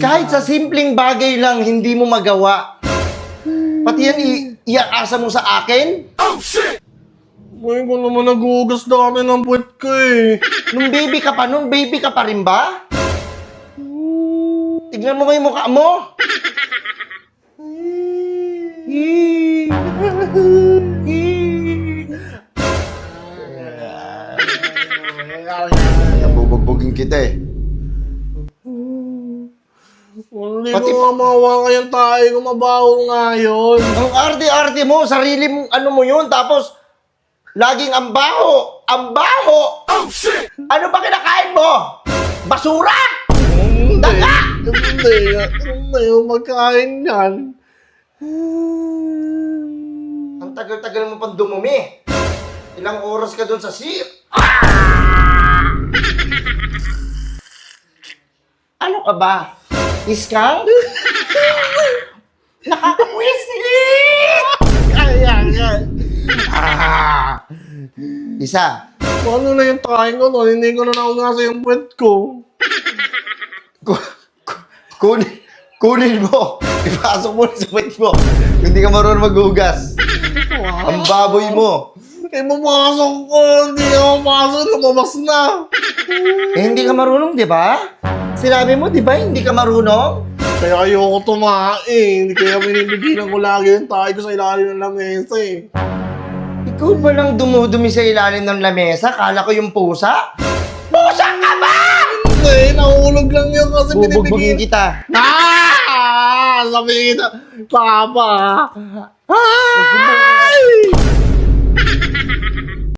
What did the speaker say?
Kahit sa simpleng bagay lang, hindi mo magawa. Pati yan, iakasa mo sa akin? Ngayon ko naman nag-uugas dati ng puwet ko eh. Nung baby ka pa rin ba? Tignan mo nga yung mukha mo. Nabubugbugin kita eh. Hindi Pati- ko nga mahawakan yung tayo ko, mabaho nga yun. Ang arte-arte mo, sarili mong ano mo yun, tapos laging ang baho! Ang baho! Oh, shit! Ano ba kinakain mo? Basura! Daga! Hindi yung magkain yan. Ang tagal-tagal mo pang dumumi. Ilang oras ka doon sa sir. Ano ka ba? Iskang? Nakakapwisit! Isa. Ano na yung tayo ko nun? Hindi ko na naungasa yung puwet ko. Kunin mo. Ipasok mo sa puwet mo. Hindi ka marunong maghugas. Ang baboy mo. Eh, mapasok ko. Hindi ako pasok. Lumabas na. Eh, hindi ka marunong, di ba? Sinabi mo, di ba, hindi ka marunong? Kaya ayoko tumae. Hindi kaya binibigilan ko lagi yung tayo ko sa ilalim ng lamesa eh. Ikaw ba lang dumudumi sa ilalim ng lamesa? Kala ko yung pusa? Pusa ka ba? Hindi, nahulog lang yun kasi Bubugbugin binibigilan. kita. Sabi kita, Papa. Ay!